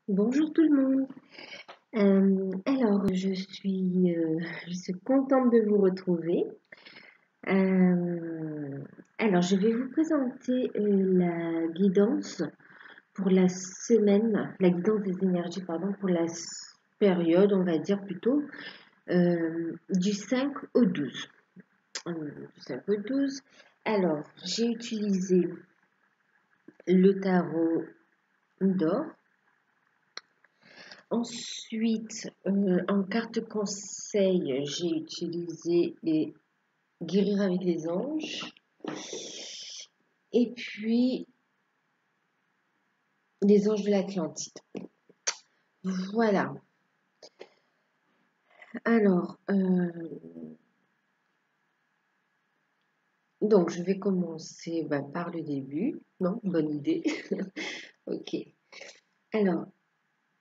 Bonjour tout le monde. Alors, je suis contente de vous retrouver. Euh, alors, je vais vous présenter la guidance pour la semaine, la guidance des énergies, pardon, pour la période, on va dire plutôt, du 5 au 12. Du 5 au 12. Alors, j'ai utilisé le tarot d'or. Ensuite, en carte conseil, j'ai utilisé les guérir avec les anges. Et puis, les anges de l'Atlantide. Voilà. Alors, donc je vais commencer par le début. Non, bonne idée. Ok. Alors,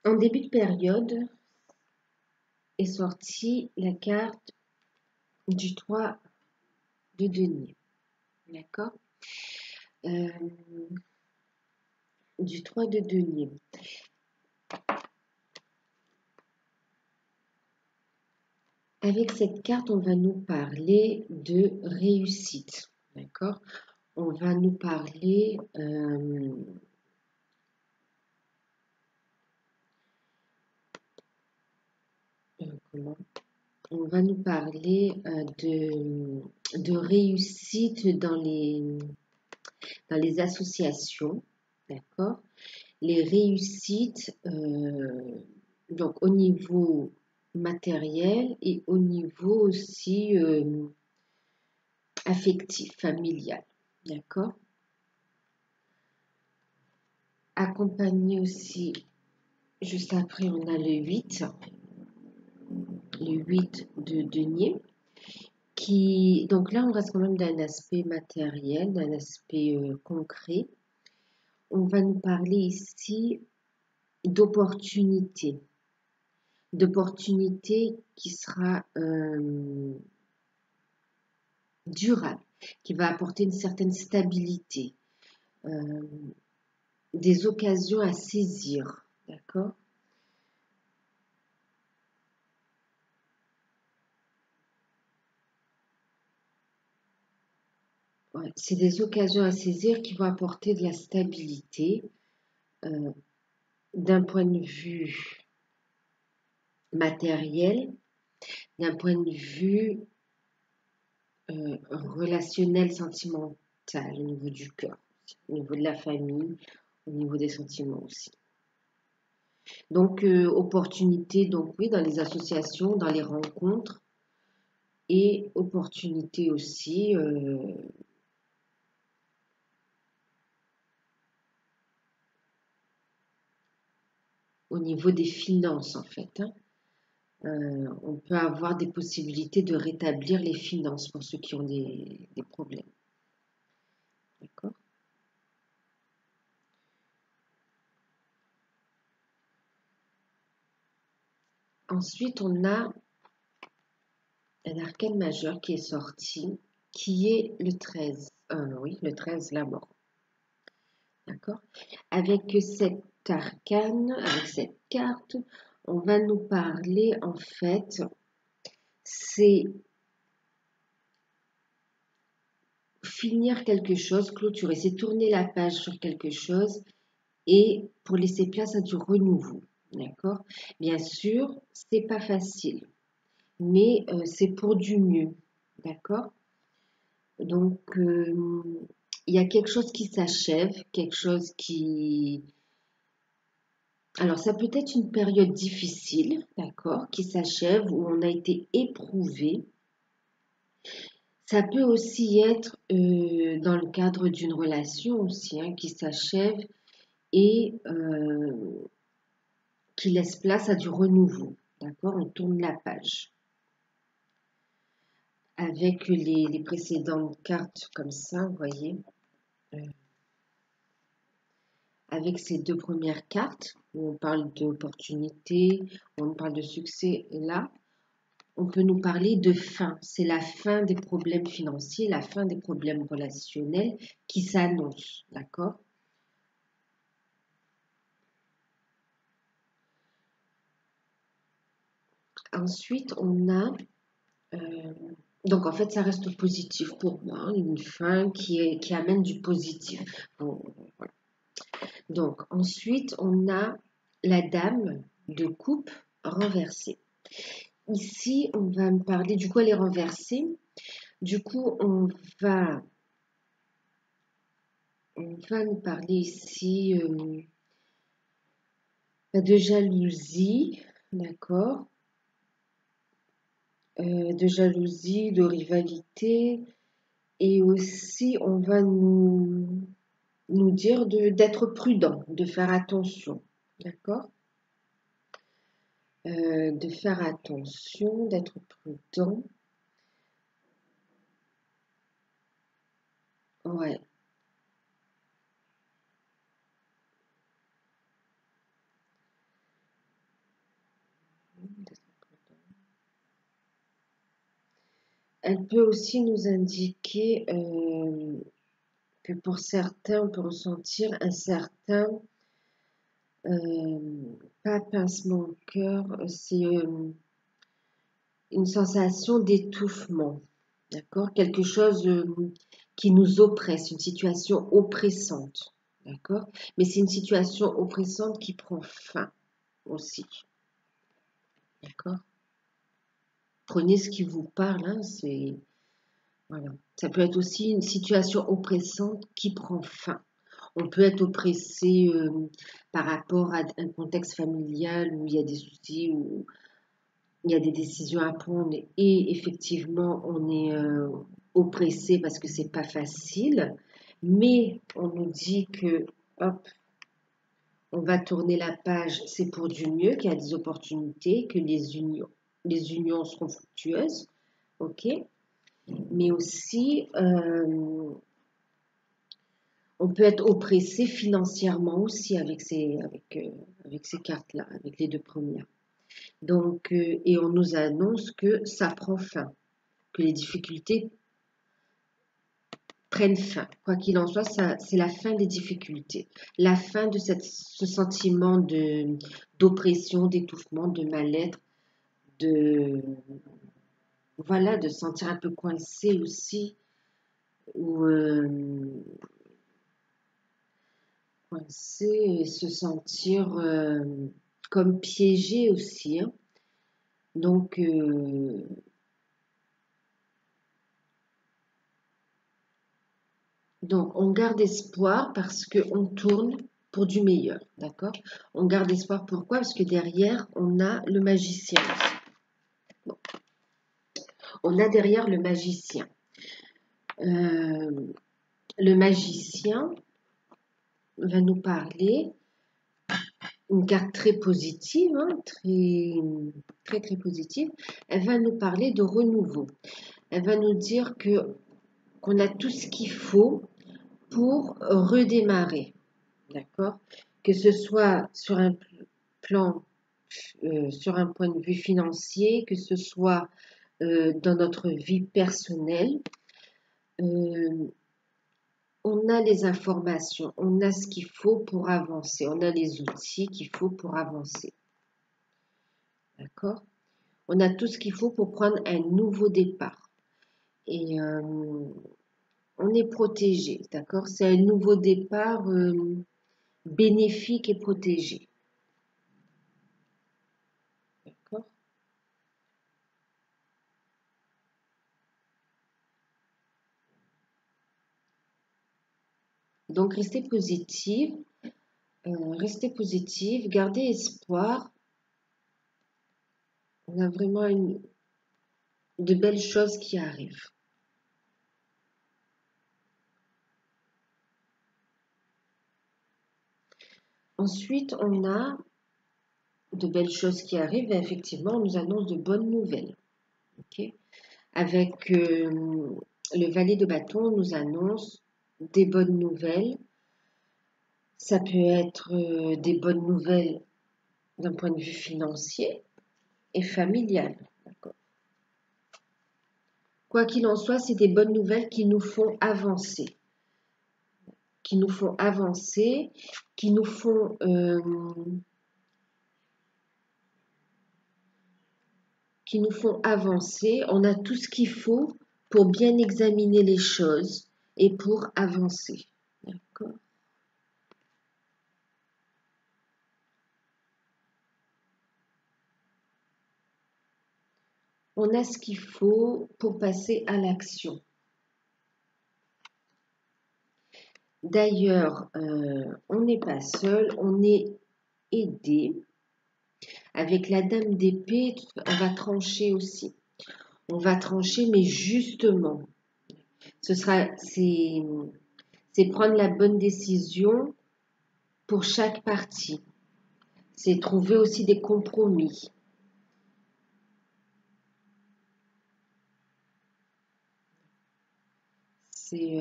en début de période est sortie la carte du 3 de denier. D'accord? Euh, du 3 de denier. Avec cette carte, on va nous parler de réussite. D'accord? On va nous parler comment? On va nous parler de réussite dans les associations. D'accord? Les réussites donc au niveau matériel et au niveau aussi affectif, familial. D'accord? Accompagné aussi, juste après, on a le 8 de denier, donc là, on reste quand même d'un aspect matériel, d'un aspect concret. On va nous parler ici d'opportunité qui sera durable, qui va apporter une certaine stabilité, des occasions à saisir, d'accord? Ouais, c'est des occasions à saisir qui vont apporter de la stabilité d'un point de vue matériel, d'un point de vue relationnel, sentimental, au niveau du cœur, au niveau de la famille, au niveau des sentiments aussi. Donc, opportunité, donc oui, dans les associations, dans les rencontres, et opportunité aussi au niveau des finances, en fait. Hein. On peut avoir des possibilités de rétablir les finances pour ceux qui ont des problèmes. D'accord? Ensuite, on a un arcane majeur qui est sorti, qui est le 13. Oui, le 13, la mort. D'accord? Avec cet arcane, avec cette carte, on va nous parler, en fait, c'est finir quelque chose, clôturer, c'est tourner la page sur quelque chose et pour laisser place à du renouveau. D'accord? Bien sûr, c'est pas facile, mais c'est pour du mieux. D'accord? Donc, il y a quelque chose qui s'achève, quelque chose qui... Alors, ça peut être une période difficile, d'accord, qui s'achève, où on a été éprouvé. Ça peut aussi être dans le cadre d'une relation aussi, hein, qui s'achève et qui laisse place à du renouveau. D'accord? On tourne la page. Avec les précédentes cartes comme ça, vous voyez, euh, avec ces deux premières cartes, où on parle d'opportunité, où on parle de succès, et là, on peut nous parler de fin. C'est la fin des problèmes financiers, la fin des problèmes relationnels qui s'annoncent. D'accord? Ensuite, on a... donc, en fait, ça reste positif pour moi, hein, une fin qui amène du positif. Bon, voilà. Donc, ensuite, on a la dame de coupe renversée. Ici, on va me parler, du coup, elle est renversée. Du coup, on va nous parler ici de jalousie, d'accord? De jalousie, de rivalité. Et aussi, on va nous dire d'être prudent, de faire attention, d'accord? De faire attention, d'être prudent. Ouais. Elle peut aussi nous indiquer que pour certains, on peut ressentir un certain, pas pincement au cœur, c'est une sensation d'étouffement, d'accord? Quelque chose qui nous oppresse, une situation oppressante, d'accord? Mais c'est une situation oppressante qui prend fin aussi, d'accord? Prenez ce qui vous parle, hein, c'est voilà. Ça peut être aussi une situation oppressante qui prend fin. On peut être oppressé par rapport à un contexte familial où il y a des soucis, où il y a des décisions à prendre et effectivement on est oppressé parce que c'est pas facile. Mais on nous dit que hop, on va tourner la page, c'est pour du mieux, qu'il y a des opportunités, que les unions seront fructueuses, ok? Mais aussi, on peut être oppressé financièrement aussi avec ces cartes-là, avec les deux premières. Donc, et on nous annonce que ça prend fin, que les difficultés prennent fin. Quoi qu'il en soit, c'est la fin des difficultés, la fin de ce sentiment d'oppression, d'étouffement, de mal-être, de, voilà, de se sentir un peu coincé aussi, ou coincé et se sentir comme piégé aussi, hein. Donc, on garde espoir parce qu'on tourne pour du meilleur, d'accord? On garde espoir pourquoi? Parce que derrière, on a le magicien aussi. Bon, on a derrière le magicien. Euh, le magicien va nous parler, une carte très positive, hein, très, très, très positive. Elle va nous parler de renouveau. Elle va nous dire qu'on a tout ce qu'il faut pour redémarrer, d'accord? Que ce soit sur un plan, sur un point de vue financier, que ce soit dans notre vie personnelle, euh, on a les informations, on a ce qu'il faut pour avancer, on a les outils qu'il faut pour avancer, d'accord? On a tout ce qu'il faut pour prendre un nouveau départ. Et on est protégé, d'accord? C'est un nouveau départ bénéfique et protégé, d'accord? Donc, restez positive, gardez espoir. On a vraiment de belles choses qui arrivent. Ensuite, on a de belles choses qui arrivent et effectivement, on nous annonce de bonnes nouvelles. Ok. Avec le valet de bâton, on nous annonce des bonnes nouvelles. Ça peut être des bonnes nouvelles d'un point de vue financier et familial. D'accord. Quoi qu'il en soit, c'est des bonnes nouvelles qui nous font avancer, qui nous font avancer, qui nous font qui nous font avancer. On a tout ce qu'il faut pour bien examiner les choses et pour avancer. D'accord? On a ce qu'il faut pour passer à l'action. D'ailleurs, on n'est pas seul, on est aidé. Avec la dame d'épée, on va trancher aussi. On va trancher, mais justement, c'est prendre la bonne décision pour chaque partie. C'est trouver aussi des compromis. C'est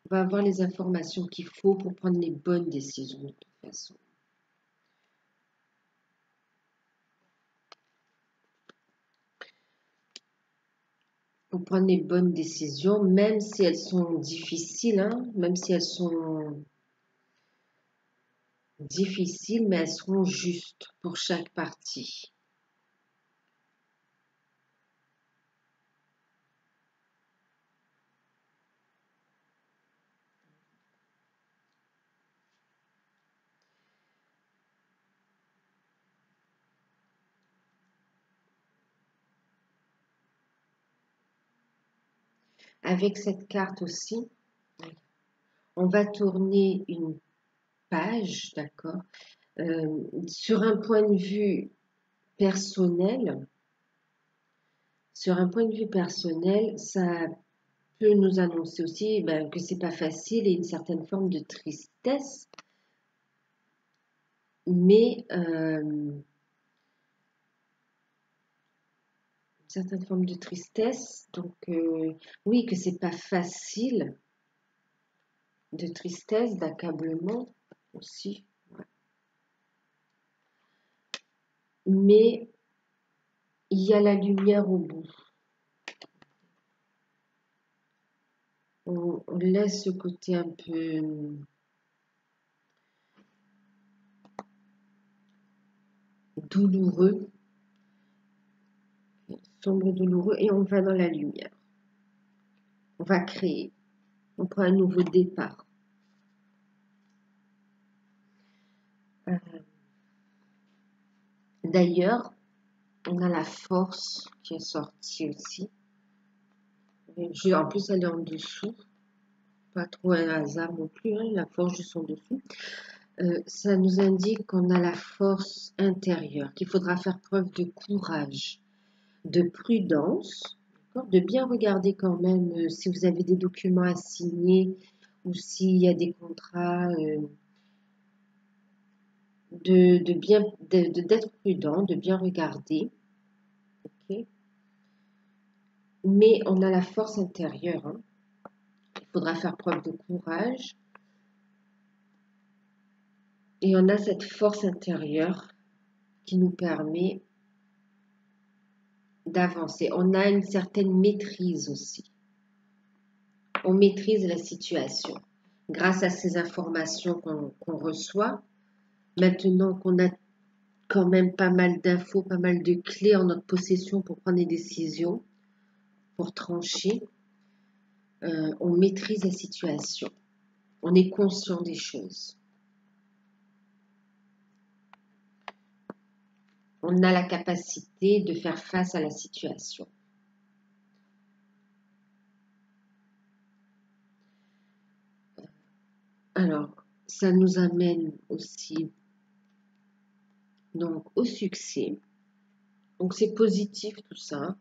on va avoir les informations qu'il faut pour prendre les bonnes décisions de toute façon. Pour prendre les bonnes décisions, même si elles sont difficiles, hein, même si elles sont difficiles, mais elles seront justes pour chaque partie. Avec cette carte aussi, on va tourner une page, d'accord, sur un point de vue personnel. Sur un point de vue personnel, ça peut nous annoncer aussi que c'est pas facile et une certaine forme de tristesse, mais une certaine forme de tristesse. Donc oui, que c'est pas facile, de tristesse, d'accablement aussi, ouais. Mais il y a la lumière au bout. On laisse ce côté un peu douloureux, sombre, douloureux, et on va dans la lumière. On va créer. On prend un nouveau départ. D'ailleurs, on a la force qui est sortie aussi. En plus, elle est en dessous. Pas trop un hasard non plus, hein, la force juste en dessous. Ça nous indique qu'on a la force intérieure, qu'il faudra faire preuve de courage, de prudence, de bien regarder quand même si vous avez des documents à signer ou s'il y a des contrats, d'être prudent, de bien regarder. Okay. Mais on a la force intérieure, hein. Il faudra faire preuve de courage. Et on a cette force intérieure qui nous permet d'avancer. On a une certaine maîtrise aussi. On maîtrise la situation grâce à ces informations qu'on reçoit. Maintenant qu'on a quand même pas mal d'infos, pas mal de clés en notre possession pour prendre des décisions, pour trancher, on maîtrise la situation. On est conscient des choses. On a la capacité de faire face à la situation. Alors, ça nous amène aussi donc au succès. Donc c'est positif tout ça.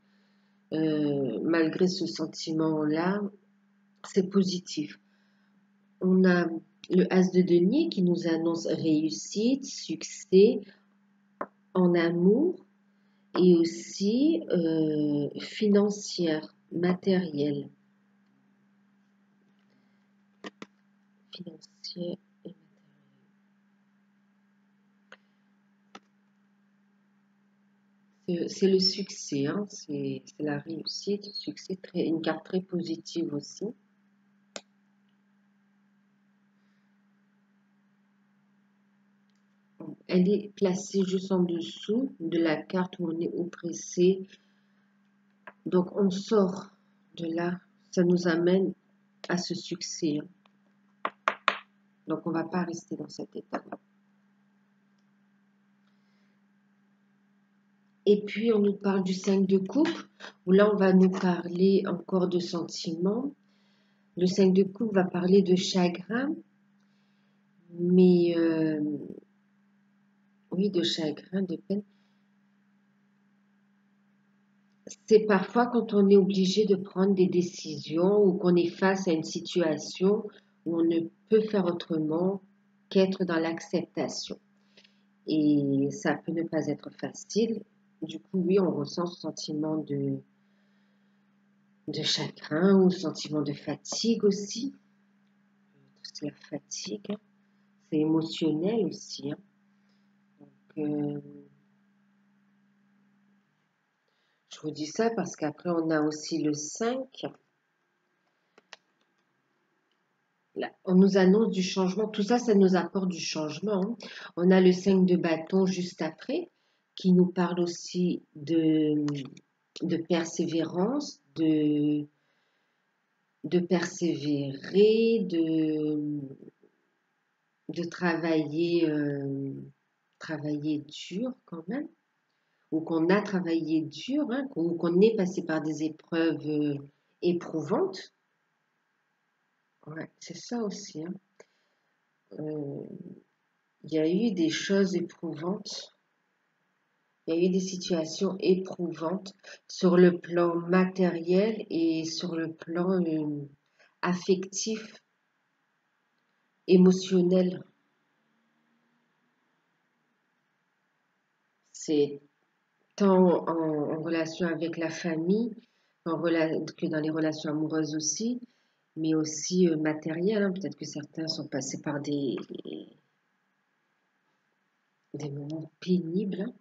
Malgré ce sentiment-là, c'est positif. On a le As de denier qui nous annonce réussite, succès en amour et aussi financière, matérielle. Financière et matérielle. C'est le succès, hein, c'est la réussite, succès, une carte très positive aussi. elle est placée juste en dessous de la carte où on est oppressé. Donc on sort de là, ça nous amène à ce succès. Donc on ne va pas rester dans cet état-là. Et puis on nous parle du 5 de coupe, où là on va nous parler encore de sentiments. Le 5 de coupe va parler de chagrin, mais oui, de chagrin, de peine. C'est parfois quand on est obligé de prendre des décisions ou qu'on est face à une situation où on ne peut faire autrement qu'être dans l'acceptation. Et ça peut ne pas être facile. Du coup, oui, on ressent ce sentiment de chagrin ou sentiment de fatigue aussi. C'est la fatigue, hein. C'est émotionnel aussi, hein. Donc, je vous dis ça parce qu'après, on a aussi le 5. Là, on nous annonce du changement. Tout ça, ça nous apporte du changement, hein. On a le 5 de bâton juste après, qui nous parle aussi de persévérance, de persévérer, de travailler dur quand même, ou qu'on a travaillé dur, hein, ou qu'on est passé par des épreuves éprouvantes. Ouais, c'est ça aussi, hein. Il y a eu des choses éprouvantes, il y a eu des situations éprouvantes sur le plan matériel et sur le plan affectif, émotionnel. C'est tant en relation avec la famille que dans les relations amoureuses aussi, mais aussi matérielles, hein. Peut-être que certains sont passés par des moments pénibles, hein,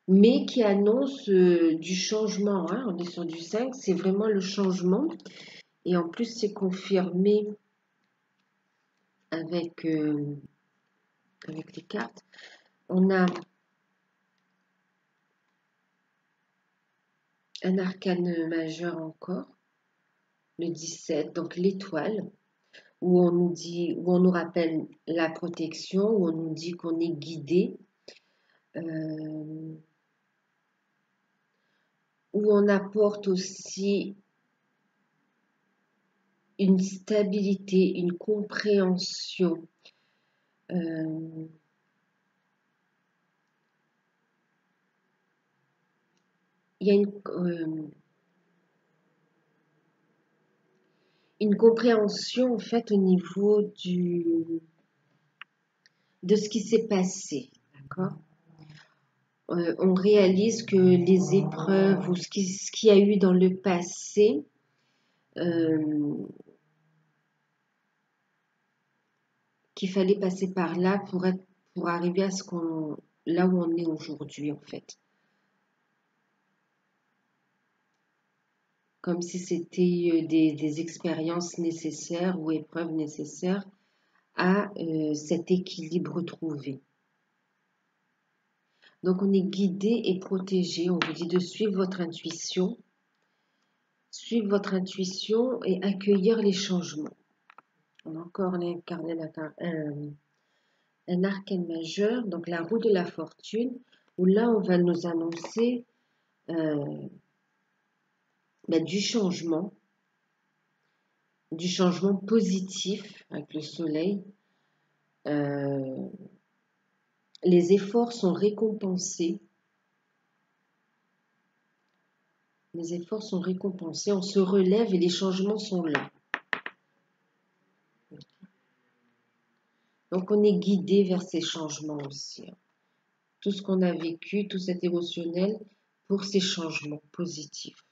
mais qui annoncent du changement, hein. On est sur du 5, c'est vraiment le changement. Et en plus, c'est confirmé avec, avec les cartes. On a un arcane majeur encore, le 17, donc l'étoile, où on nous dit, où on nous rappelle la protection, où on nous dit qu'on est guidé, où on apporte aussi une stabilité, une compréhension. Il y a une compréhension en fait au niveau de ce qui s'est passé, d'accord? On réalise que les épreuves ou ce qu'il y a eu dans le passé euh, qu'il fallait passer par là pour arriver à là où on est aujourd'hui en fait. Comme si c'était des expériences nécessaires ou épreuves nécessaires à cet équilibre trouvé. Donc on est guidé et protégé. On vous dit de suivre votre intuition et accueillir les changements. On a encore incarné un arcane majeur, donc la roue de la fortune, où là on va nous annoncer du changement positif avec le soleil. Les efforts sont récompensés. Les efforts sont récompensés, on se relève et les changements sont là. Donc on est guidé vers ces changements aussi. Tout ce qu'on a vécu, tout cet émotionnel pour ces changements positifs.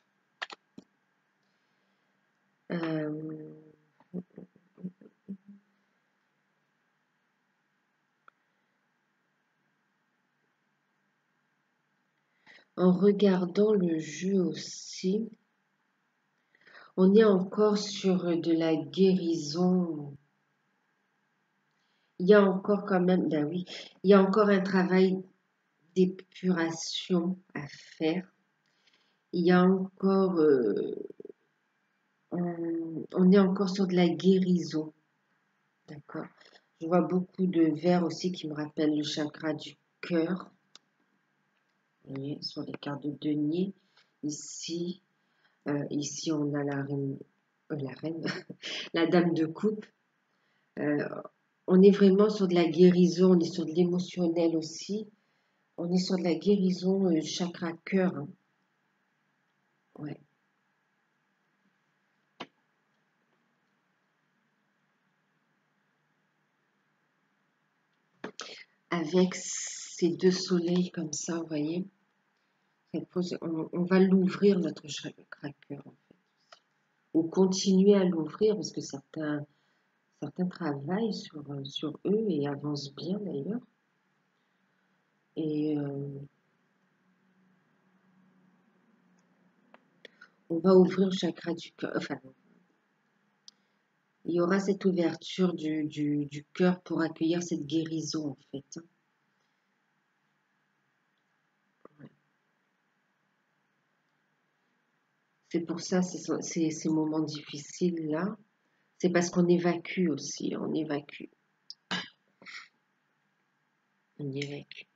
En regardant le jeu aussi, on est encore sur de la guérison. il y a encore quand même, ben oui, il y a encore un travail d'épuration à faire. Il y a encore, on est encore sur de la guérison, d'accord? Je vois beaucoup de vers aussi qui me rappellent le chakra du cœur. Vous voyez, sur les cartes de denier. Ici, ici on a la reine, la dame de coupe. Euh, on est vraiment sur de la guérison, on est sur de l'émotionnel aussi. On est sur de la guérison chakra cœur, hein. Ouais. Avec ces deux soleils comme ça, vous voyez, on va l'ouvrir notre chakra cœur, en fait. Ou continuer à l'ouvrir parce que certains travaillent sur eux et avancent bien d'ailleurs. Et on va ouvrir le chakra du cœur. Enfin, il y aura cette ouverture du cœur pour accueillir cette guérison, en fait, hein. C'est pour ça, ces moments difficiles-là, c'est parce qu'on évacue aussi, on évacue, on évacue.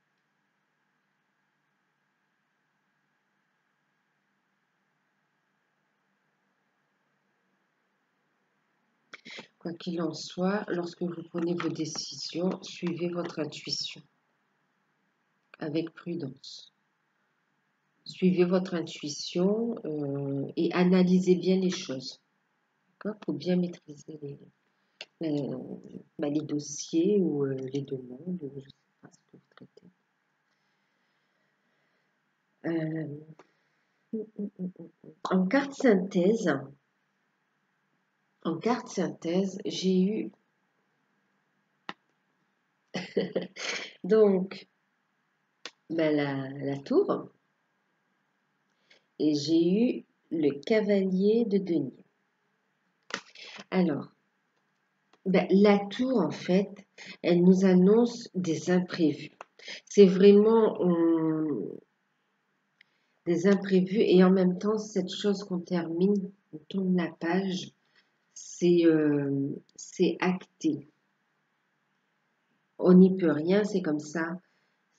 Quoi qu'il en soit, lorsque vous prenez vos décisions, suivez votre intuition avec prudence. Suivez votre intuition et analysez bien les choses, d'accord, pour bien maîtriser les dossiers ou les demandes, ou je ne sais pas ce que vous traitez. En carte synthèse, j'ai eu donc la tour et j'ai eu le cavalier de denier. Alors, la tour, en fait, elle nous annonce des imprévus. C'est vraiment des imprévus et en même temps, cette chose qu'on termine, on tourne la page, c'est acté. On n'y peut rien, c'est comme ça.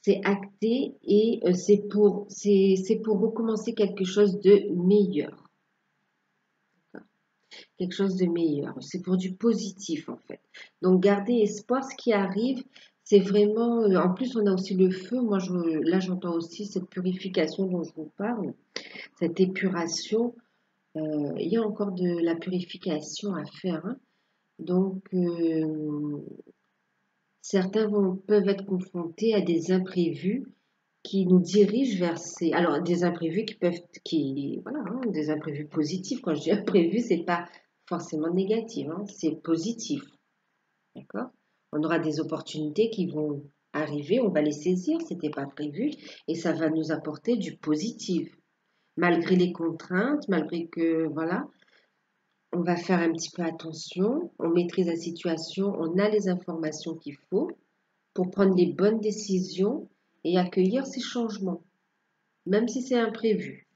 C'est acté et c'est pour recommencer quelque chose de meilleur. Quelque chose de meilleur. C'est pour du positif en fait. Donc gardez espoir. Ce qui arrive, c'est vraiment. En plus, on a aussi le feu. Moi, là, j'entends aussi cette purification dont je vous parle, cette épuration. Il y a encore de la purification à faire, hein. Donc, certains peuvent être confrontés à des imprévus qui nous dirigent vers ces. Alors, des imprévus voilà, hein, des imprévus positifs. Quand je dis imprévus, c'est pas forcément négatif, hein, c'est positif, d'accord? On aura des opportunités qui vont arriver, on va les saisir, c'était pas prévu, et ça va nous apporter du positif. Malgré les contraintes, malgré que, voilà, on va faire un petit peu attention, on maîtrise la situation, on a les informations qu'il faut pour prendre les bonnes décisions et accueillir ces changements, même si c'est imprévu.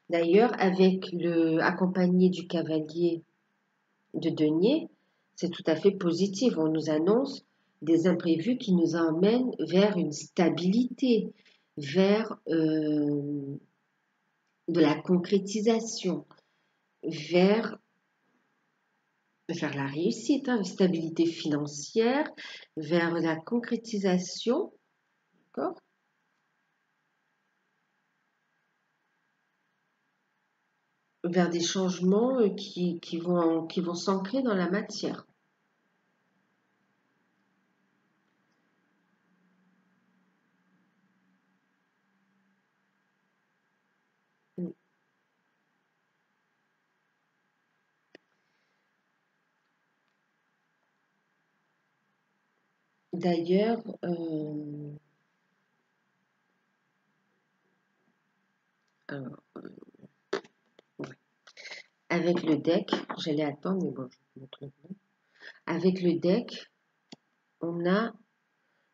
D'ailleurs, avec le accompagné du cavalier de denier, c'est tout à fait positif. On nous annonce des imprévus qui nous emmènent vers une stabilité, vers de la concrétisation, vers, vers la réussite, hein, une stabilité financière, vers la concrétisation, d'accord, vers des changements qui vont s'ancrer dans la matière. D'ailleurs, alors, ouais. Avec le deck, j'allais attendre, mais bon, je vous montre maintenant. Avec le deck, on a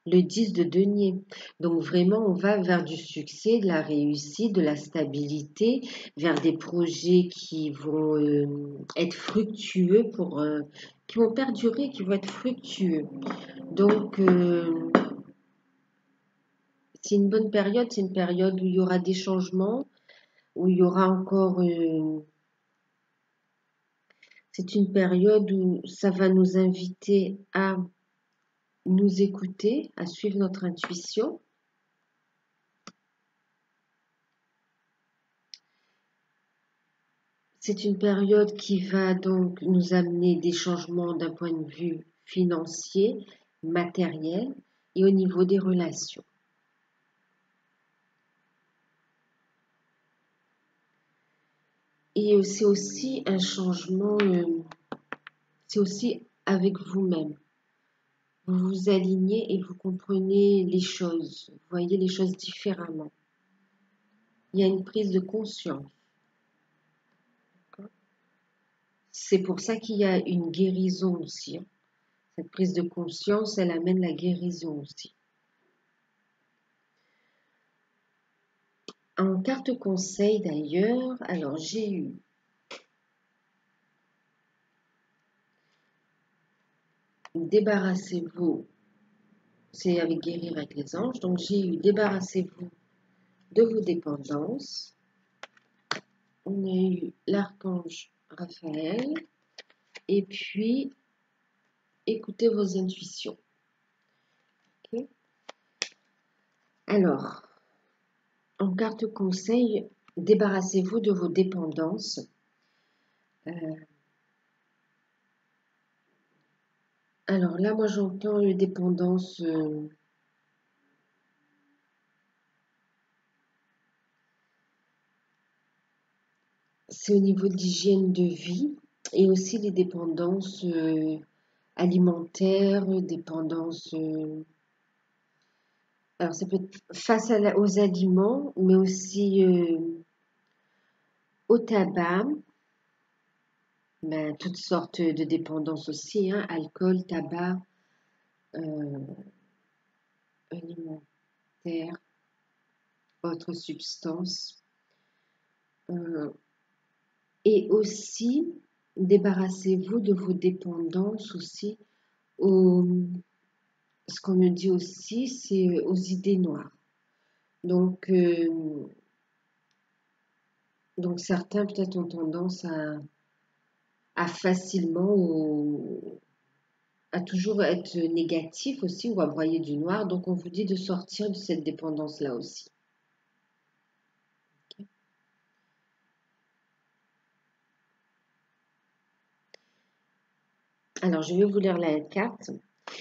le 10 de denier. Donc vraiment, on va vers du succès, de la réussite, de la stabilité, vers des projets qui vont être fructueux, qui vont perdurer, qui vont être fructueux. Donc, c'est une bonne période, c'est une période où il y aura des changements, où il y aura encore... c'est une période où ça va nous inviter à nous écouter, à suivre notre intuition. C'est une période qui va donc nous amener des changements d'un point de vue financier, matériel et au niveau des relations. Et c'est aussi un changement, c'est aussi avec vous-même. Vous vous alignez et vous comprenez les choses, vous voyez les choses différemment. Il y a une prise de conscience. C'est pour ça qu'il y a une guérison aussi. Cette prise de conscience, elle amène la guérison aussi. En carte conseil d'ailleurs, alors j'ai eu débarrassez-vous, c'est avec guérir avec les anges, donc j'ai eu débarrassez-vous de vos dépendances. On a eu l'archange Raphaël et puis écoutez vos intuitions. Okay. Alors, en carte conseil, débarrassez-vous de vos dépendances. Alors là, moi j'entends une dépendance c'est au niveau de l'hygiène de vie et aussi les dépendances alimentaires, dépendances. Alors ça peut être face aux aliments, mais aussi au tabac, ben, toutes sortes de dépendances aussi, hein, alcool, tabac, alimentaire, autres substances. Et aussi, débarrassez-vous de vos dépendances aussi. Ce qu'on me dit aussi, c'est aux idées noires. Donc, certains peut-être ont tendance à facilement à toujours être négatif aussi ou à broyer du noir. Donc, on vous dit de sortir de cette dépendance-là aussi. Okay. Alors, je vais vous lire la carte.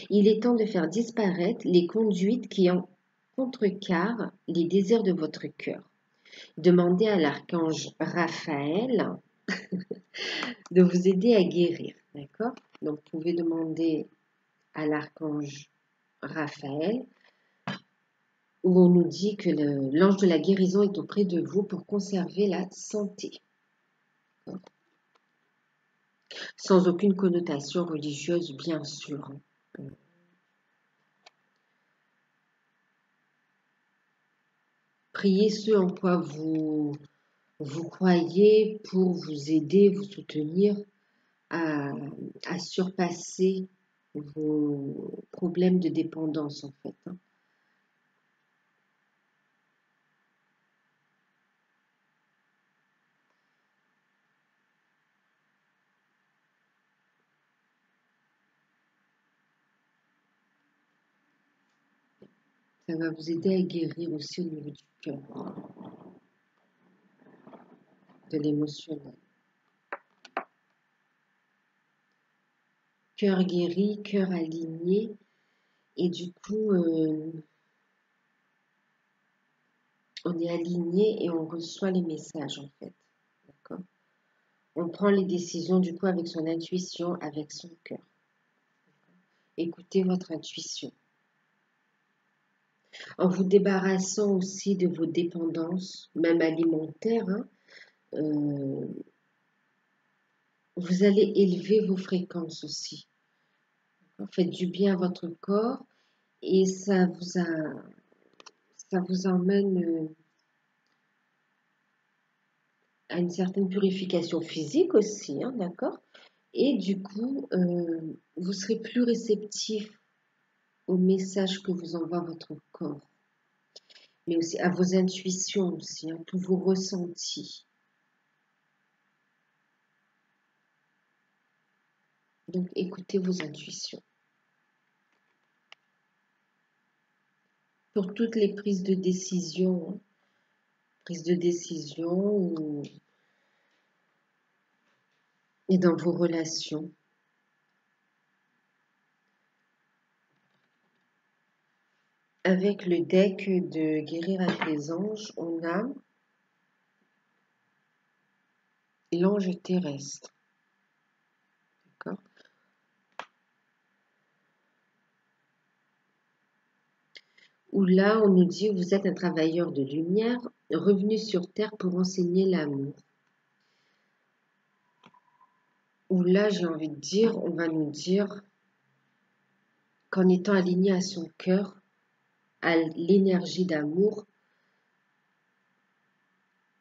Il est temps de faire disparaître les conduites qui en contrecarrent les désirs de votre cœur. Demandez à l'archange Raphaël de vous aider à guérir. D'accord? Donc, vous pouvez demander à l'archange Raphaël où on nous dit que l'ange de la guérison est auprès de vous pour conserver la santé. Sans aucune connotation religieuse, bien sûr. Priez ce en quoi vous croyez pour vous aider, vous soutenir à surpasser vos problèmes de dépendance en fait. Ça va vous aider à guérir aussi au niveau du cœur, de l'émotionnel. Cœur guéri, cœur aligné, et du coup, on est aligné et on reçoit les messages en fait. D'accord? On prend les décisions du coup avec son intuition, avec son cœur. Écoutez votre intuition. En vous débarrassant aussi de vos dépendances, même alimentaires, hein, vous allez élever vos fréquences aussi. Faites du bien à votre corps et ça vous emmène à une certaine purification physique aussi, hein, d'accord? Et du coup, vous serez plus réceptif aux messages que vous envoie votre corps, mais aussi à vos intuitions aussi, hein, tous vos ressentis. Donc, écoutez vos intuitions. Pour toutes les prises de décision, hein, prises de décision et dans vos relations. Avec le deck de Guérir avec les anges, on a l'ange terrestre. D'accord? Où là, on nous dit, vous êtes un travailleur de lumière, revenu sur Terre pour enseigner l'amour. Où là, j'ai envie de dire, on va nous dire qu'en étant aligné à son cœur, à l'énergie d'amour,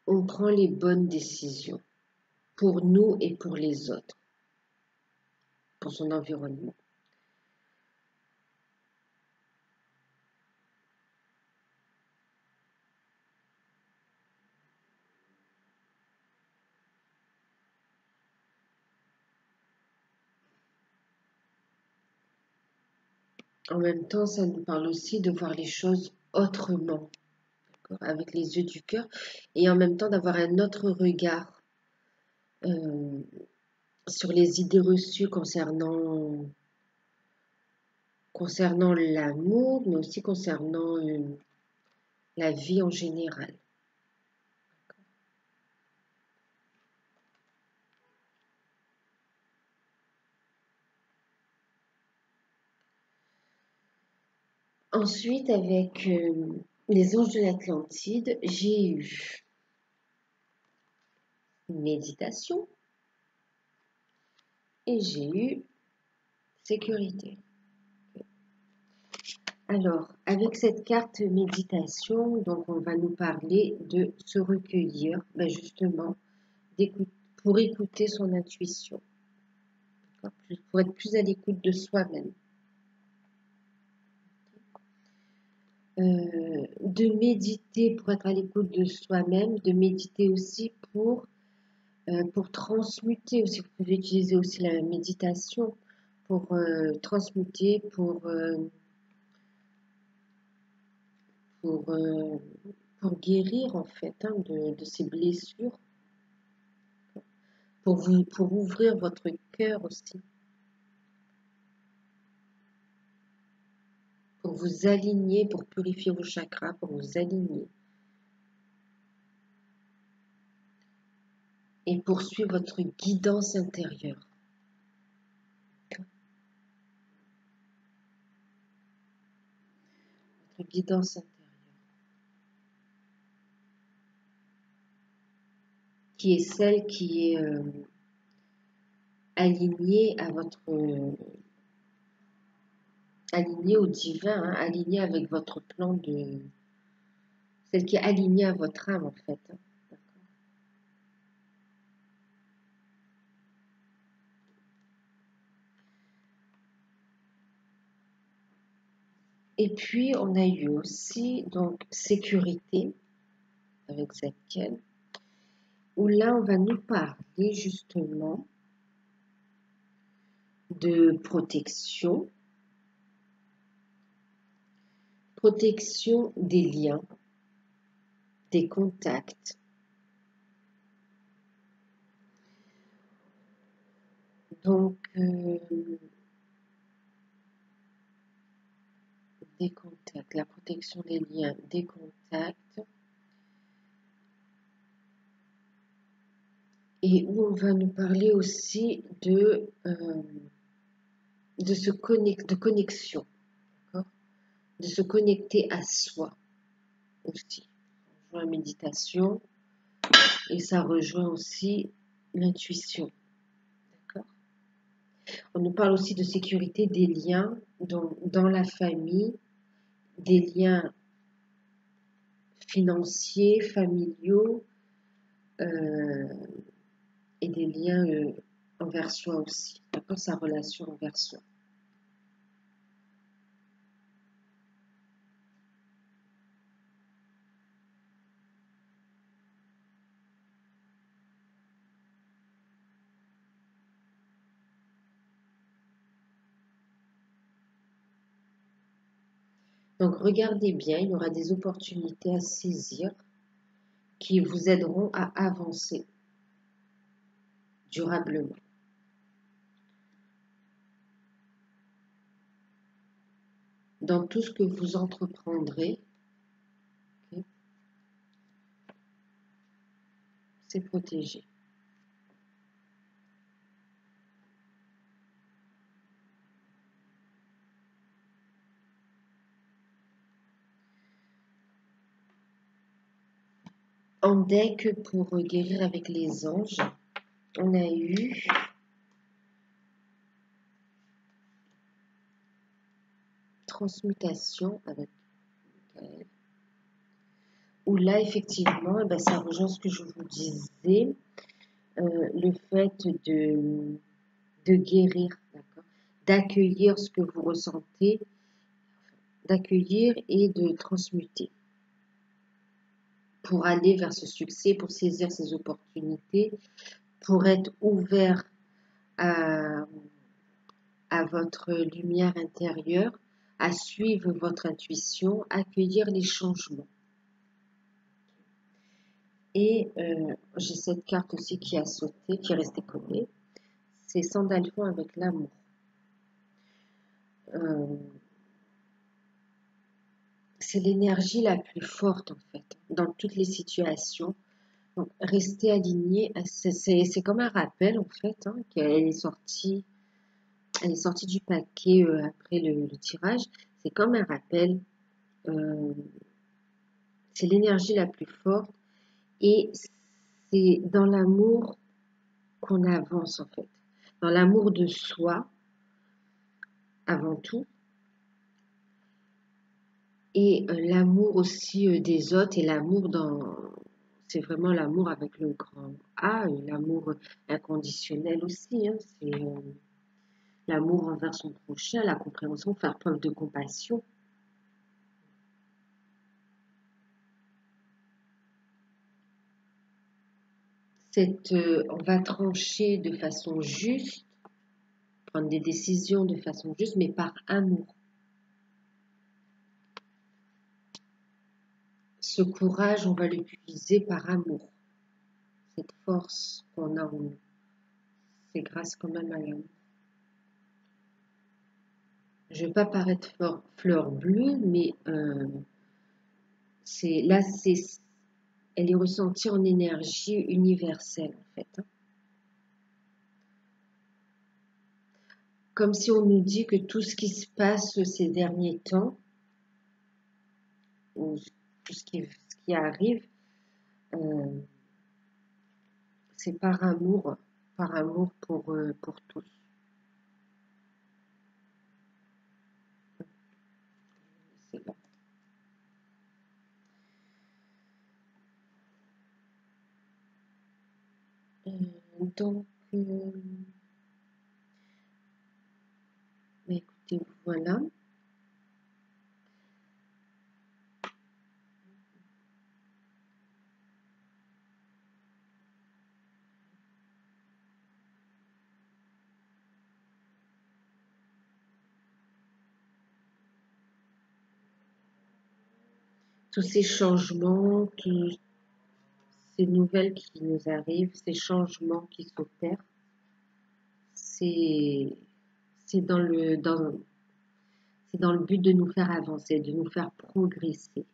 on prend les bonnes décisions pour nous et pour les autres, pour son environnement. En même temps, ça nous parle aussi de voir les choses autrement, avec les yeux du cœur, et en même temps d'avoir un autre regard euh, sur les idées reçues concernant l'amour, mais aussi concernant la vie en général. Ensuite, avec les anges de l'Atlantide, j'ai eu méditation et j'ai eu sécurité. Alors, avec cette carte méditation, donc on va nous parler de se recueillir, justement, pour écouter son intuition, pour être plus à l'écoute de soi-même. De méditer pour être à l'écoute de soi-même, de méditer aussi pour transmuter aussi. Vous pouvez utiliser aussi la méditation pour transmuter, pour, euh, pour guérir en fait, hein, de ces blessures, pour ouvrir votre cœur aussi, pour vous aligner, pour purifier vos chakras, pour vous aligner et poursuivre votre guidance intérieure. Votre guidance intérieure. Qui est celle qui est alignée à alignée au divin, hein, alignée avec votre plan de, celle qui est alignée à votre âme en fait. Hein. Et puis on a eu aussi donc sécurité avec Zadkiel, où là on va nous parler justement de protection des liens, des contacts. Donc, des contacts, la protection des liens, des contacts. Et où on va nous parler aussi de de connexion, de se connecter à soi aussi. Ça rejoint la méditation et ça rejoint aussi l'intuition. D'accord. On nous parle aussi de sécurité des liens dans la famille, des liens financiers, familiaux euh, et des liens envers soi aussi, d'accord, sa relation envers soi. Donc regardez bien, il y aura des opportunités à saisir qui vous aideront à avancer durablement. Dans tout ce que vous entreprendrez, okay, c'est protégé. En deck pour guérir avec les anges, on a eu transmutation avec Michael, où là effectivement, eh ben, ça rejoint ce que je vous disais, le fait de guérir, d'accueillir ce que vous ressentez, d'accueillir et de transmuter pour aller vers ce succès, pour saisir ces opportunités, pour être ouvert à votre lumière intérieure, à suivre votre intuition, accueillir les changements. Et j'ai cette carte aussi qui a sauté, qui est restée collée. C'est Sandalphon avec l'amour. C'est l'énergie la plus forte en fait, dans toutes les situations. Donc, rester aligné, c'est comme un rappel en fait, hein, qu'elle est sortie. Elle est sortie du paquet après le tirage. C'est comme un rappel. euh, c'est l'énergie la plus forte et c'est dans l'amour qu'on avance en fait. Dans l'amour de soi avant tout et l'amour aussi des autres et l'amour dans... C'est vraiment l'amour avec le grand A, l'amour inconditionnel aussi. Hein, c'est l'amour envers son prochain, la compréhension, faire preuve de compassion. On va trancher de façon juste, prendre des décisions de façon juste, mais par amour. Ce courage, on va l'utiliser par amour. Cette force qu'on a en nous, c'est grâce quand même à l'amour. Je ne vais pas paraître fleur bleue, mais elle est ressentie en énergie universelle en fait. Hein. Comme si on nous dit que tout ce qui se passe ces derniers temps, ou tout ce qui arrive, c'est par amour pour tous. C'est là. Donc, écoutez, voilà. Tous ces changements, toutes ces nouvelles qui nous arrivent, ces changements qui s'opèrent, c'est dans c'est dans le but de nous faire avancer, de nous faire progresser.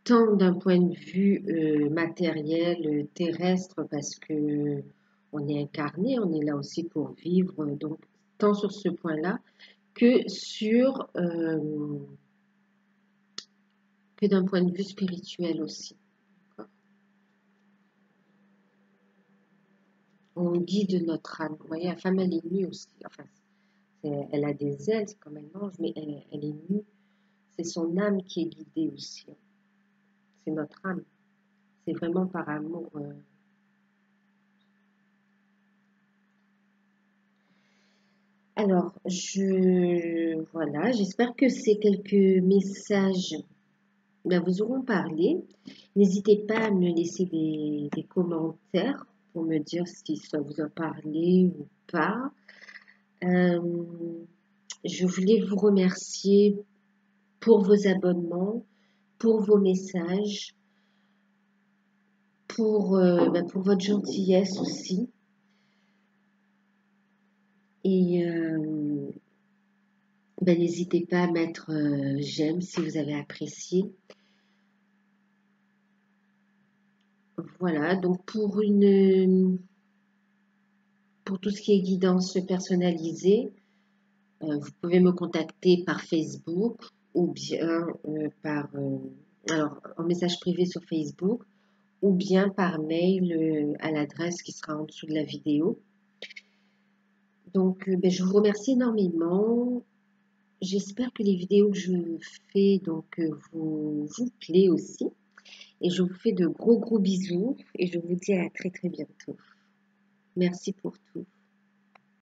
Tant d'un point de vue matériel, terrestre, parce que on est incarné, on est là aussi pour vivre, donc tant sur ce point-là que que d'un point de vue spirituel aussi. Oui, on guide notre âme. Vous voyez, la femme, elle est nue aussi. Enfin, elle a des ailes, c'est comme un ange, mais elle est nue. C'est son âme qui est guidée aussi. C'est notre âme. C'est vraiment par amour. Alors, voilà, j'espère que ces quelques messages vous auront parlé. N'hésitez pas à me laisser des commentaires pour me dire si ça vous a parlé ou pas. Euh, je voulais vous remercier pour vos abonnements, pour vos messages, pour votre gentillesse aussi. Et n'hésitez pas à mettre j'aime si vous avez apprécié. Voilà, donc pour tout ce qui est guidance personnalisée, vous pouvez me contacter par Facebook ou bien alors en message privé sur Facebook ou bien par mail à l'adresse qui sera en dessous de la vidéo. Donc, je vous remercie énormément. J'espère que les vidéos que je fais vous plaît aussi. Et je vous fais de gros bisous et je vous dis à très bientôt. Merci pour tout.